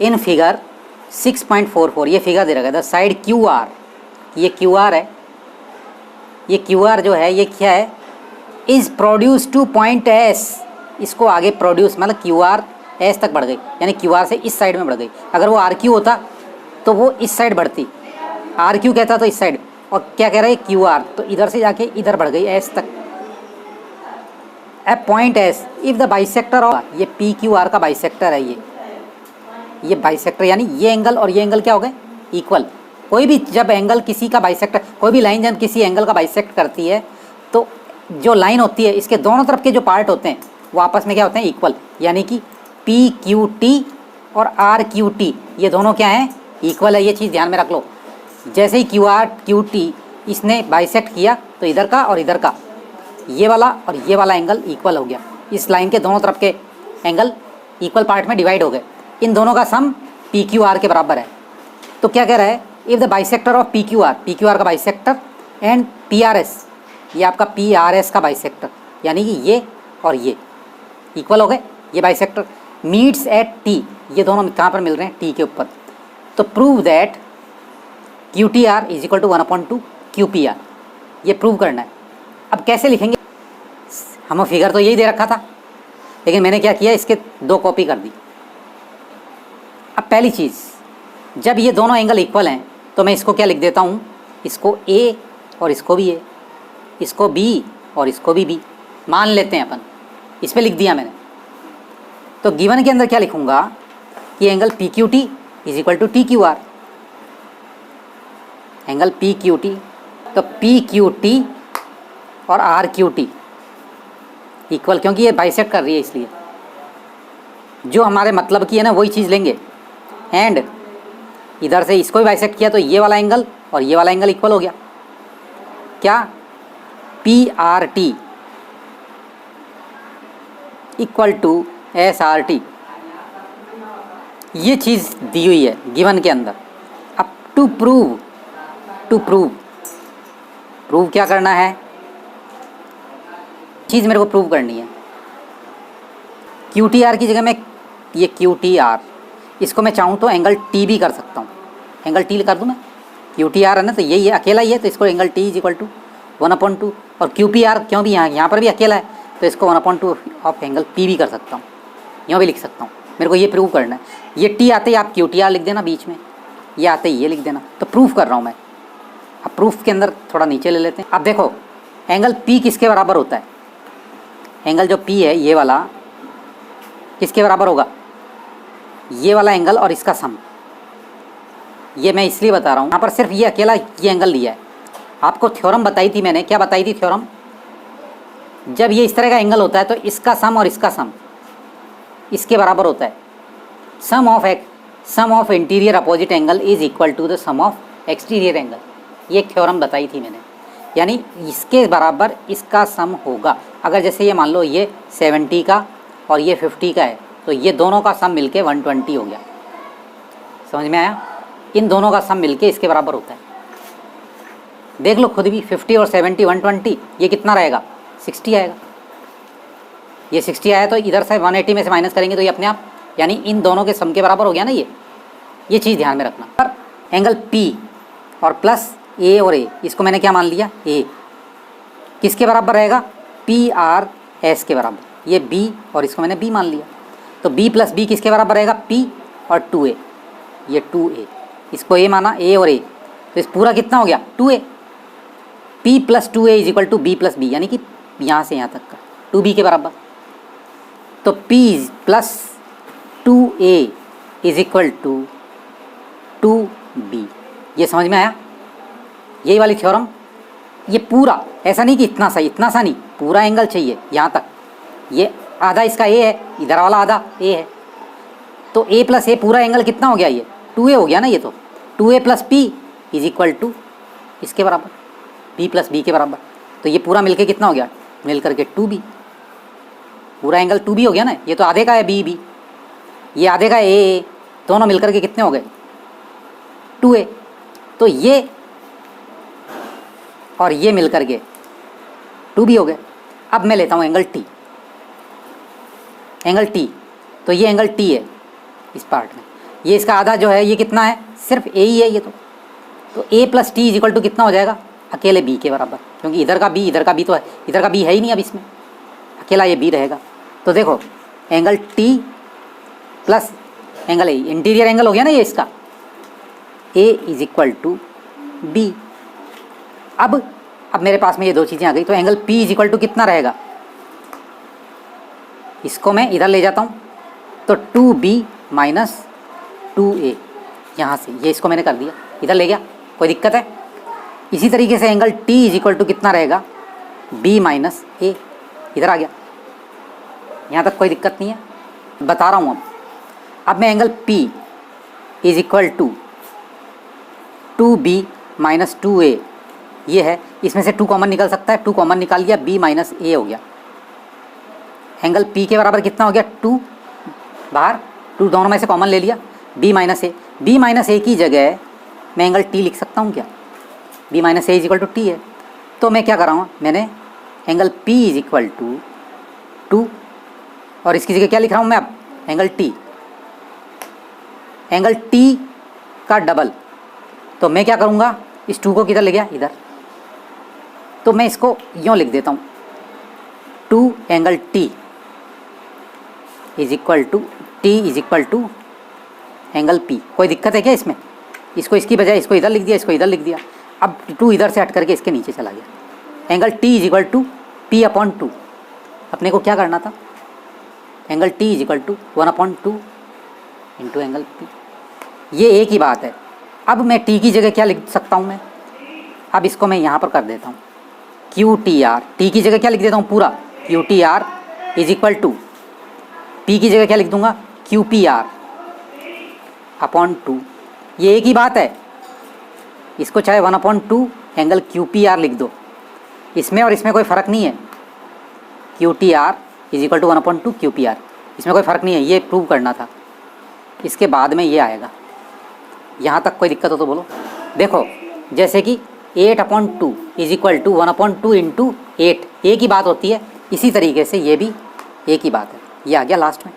In figure 6.44 ये figure दे रखा है द साइड क्यू आर, ये क्यू आर है, ये क्यू आर जो है ये क्या है, is produce two point S, इसको आगे प्रोड्यूस मतलब क्यू आर एस तक बढ़ गई, यानी क्यू आर से इस साइड में बढ़ गई। अगर वो आर क्यू होता तो वो इस साइड बढ़ती, आर क्यू कहता तो इस साइड, और क्या कह रहा है क्यू आर, तो इधर से जाके इधर बढ़ गई एस तक। A point S if the bisector of, ये पी क्यू आर का बाइसेक्टर है, ये बाइसेक्टर यानी ये एंगल और ये एंगल क्या हो गए इक्वल। कोई भी जब एंगल किसी का बाइसेक्टर, कोई भी लाइन जब किसी एंगल का बाइसेक्ट करती है तो जो लाइन होती है इसके दोनों तरफ के जो पार्ट होते हैं वो आपस में क्या होते हैं इक्वल, यानी कि पी क्यू टी और आर क्यू टी ये दोनों क्या हैं इक्वल है। ये चीज़ ध्यान में रख लो, जैसे ही क्यू आर क्यू टी इसने बाइसेक्ट किया तो इधर का और इधर का ये वाला और ये वाला एंगल इक्वल हो गया, इस लाइन के दोनों तरफ के एंगल इक्वल पार्ट में डिवाइड हो गए, इन दोनों का सम पी क्यू आर के बराबर है। तो क्या कह रहा है, if the bisector of P Q R का bisector and P R S, ये आपका पी आर एस का बाइसेक्टर, यानी कि ये और ये इक्वल हो गए, ये बाइसेक्टर मीट्स एट टी, ये दोनों कहाँ पर मिल रहे हैं टी के ऊपर। तो prove that Q T R is equal to 1/2 Q P R, ये प्रूव करना है। अब कैसे लिखेंगे, हमें फिगर तो यही दे रखा था, लेकिन मैंने क्या किया इसके 2 कॉपी कर दी। अब पहली चीज़, जब ये दोनों एंगल इक्वल हैं तो मैं इसको क्या लिख देता हूँ, इसको ए और इसको भी ए, इसको बी और इसको भी बी मान लेते हैं अपन, इस पर लिख दिया मैंने। तो गिवन के अंदर क्या लिखूँगा कि angle P Q T is equal to T Q R, angle P Q T, तो पी क्यू टी और आर क्यू टी इक्वल, क्योंकि ये बाइसेक्ट कर रही है इसलिए जो हमारे मतलब की है ना वही चीज़ लेंगे। एंड इधर से इसको भी बाइसेक्ट किया तो ये वाला एंगल और ये वाला एंगल इक्वल हो गया, क्या P R T equal to S R T, ये चीज़ दी हुई है गिवन के अंदर। अब टू प्रूव क्या करना है, चीज़ मेरे को प्रूव करनी है। क्यू टी आर की जगह में ये क्यू टी आर, इसको मैं चाहूँ तो एंगल टी भी कर सकता हूँ, एंगल टी कर दूँ मैं, क्यू टी आर है ना तो यही है अकेला ही है, तो इसको angle T is equal to 1/2 और क्यू पी आर क्यों भी यहाँ पर भी अकेला है तो इसको 1/2 ऑफ एंगल पी भी कर सकता हूँ, यूँ भी लिख सकता हूँ। मेरे को ये प्रूव करना है, ये टी आते ही आप क्यू टी आर लिख देना बीच में, ये आते ही ये लिख देना, तो प्रूफ कर रहा हूँ मैं। अब प्रूफ के अंदर थोड़ा नीचे ले लेते हैं। अब देखो एंगल पी किसके बराबर होता है, एंगल जो पी है ये वाला किसके बराबर होगा, ये वाला एंगल और इसका सम। ये मैं इसलिए बता रहा हूँ, यहाँ पर सिर्फ ये अकेला ये एंगल लिया है। आपको थ्योरम बताई थी मैंने, क्या बताई थी थ्योरम, जब ये इस तरह का एंगल होता है तो इसका सम और इसका सम इसके बराबर होता है। Sum of interior opposite angle is equal to the sum of exterior angle, ये एक थ्योरम बताई थी मैंने, यानी इसके बराबर इसका सम होगा। अगर जैसे ये मान लो ये 70 का और ये 50 का है तो ये दोनों का सम मिलके 120 हो गया, समझ में आया, इन दोनों का सम मिलके इसके बराबर होता है। देख लो खुद भी 50 और 70 120, ये कितना रहेगा 60 आएगा, ये 60 आया तो इधर से 180 में से माइनस करेंगे तो ये अपने आप, यानी इन दोनों के सम के बराबर हो गया ना ये चीज़ ध्यान में रखना। पर एंगल P और प्लस ए और ए, इसको मैंने क्या मान लिया ए, किसके बराबर रहेगा PRS के बराबर, ये B और इसको मैंने B मान लिया, तो B प्लस B किसके बराबर रहेगा P और 2A, ये 2A, इसको A माना A और A, तो इस पूरा कितना हो गया 2A, P plus 2A is equal to B plus B, यानी कि यहाँ से यहाँ तक का 2B के बराबर। तो P plus 2A is equal to 2B, ये समझ में आया, यही वाली थ्योरम। ये पूरा ऐसा नहीं कि इतना सा नहीं, पूरा एंगल चाहिए यहाँ तक, ये आधा इसका A है, इधर वाला आधा A है, तो A प्लस A पूरा एंगल कितना हो गया, ये 2A हो गया ना, ये तो 2A plus P is equal to इसके बराबर B प्लस B के बराबर, तो ये पूरा मिलके कितना हो गया, मिल करके 2B, पूरा एंगल 2B हो गया ना, ये तो आधे का है B, ये आधे का A, दोनों मिलकर के कितने हो गए 2A, तो ये और ये मिलकर के 2B हो गए। अब मैं लेता हूँ एंगल T, तो ये एंगल T है इस पार्ट में, ये इसका आधा जो है ये कितना है, सिर्फ ए ही है ये तो A plus T is equal to कितना हो जाएगा, अकेले बी के बराबर, क्योंकि इधर का बी तो है, इधर का बी है ही नहीं अब इसमें, अकेला ये बी रहेगा। तो देखो angle T plus angle A, interior angle हो गया ना ये इसका, ए इज इक्वल टू बी। अब मेरे पास में ये दो चीज़ें आ गई, तो angle P is equal to कितना रहेगा, इसको मैं इधर ले जाता हूँ तो 2b माइनस 2a, यहाँ से ये इसको मैंने कर दिया, इधर ले गया, कोई दिक्कत है। इसी तरीके से angle t is equal to कितना रहेगा, b माइनस a, इधर आ गया, यहाँ तक कोई दिक्कत नहीं है, बता रहा हूँ। अब मैं angle p is equal to 2b minus 2a, ये है, इसमें से 2 कॉमन निकल सकता है, 2 कॉमन निकाल लिया, b माइनस a हो गया। एंगल P के बराबर कितना हो गया, 2 बाहर, 2 दोनों में से कॉमन ले लिया, B माइनस ए, B माइनस ए की जगह मैं एंगल T लिख सकता हूँ क्या, B minus A is equal to T है। तो मैं क्या कर रहा हूँ, मैंने angle P is equal to 2 और इसकी जगह क्या लिख रहा हूँ मैं अब, एंगल T, एंगल T का डबल। तो मैं क्या करूँगा, इस 2 को किधर ले गया, इधर, तो मैं इसको यूँ लिख देता हूँ, 2 angle T is equal to angle P। कोई दिक्कत है क्या इसमें, इसको इसकी बजाय इसको इधर लिख दिया, इसको इधर लिख दिया, अब 2 इधर से हट करके इसके नीचे चला गया। Angle T is equal to P upon 2, अपने को क्या करना था, angle T is equal to 1/2 into angle P, ये एक ही बात है। अब मैं T की जगह क्या लिख सकता हूँ मैं, अब इसको मैं यहाँ पर कर देता हूँ QTR, T की जगह क्या लिख देता हूँ पूरा, QTR is equal to, P की जगह क्या लिख दूंगा, QPR अपॉन 2, ये एक ही बात है, इसको चाहे 1/2 एंगल QPR लिख दो, इसमें और इसमें कोई फ़र्क नहीं है, QTR is equal to 1/2 QPR, इसमें कोई फ़र्क नहीं है, ये प्रूव करना था। इसके बाद में ये आएगा, यहाँ तक कोई दिक्कत हो तो बोलो। देखो जैसे कि 8/2 इज इक्वल टू 1/2 इंटू 8, एक ही बात होती है, इसी तरीके से ये भी एक ही बात है, ये आ गया लास्ट में।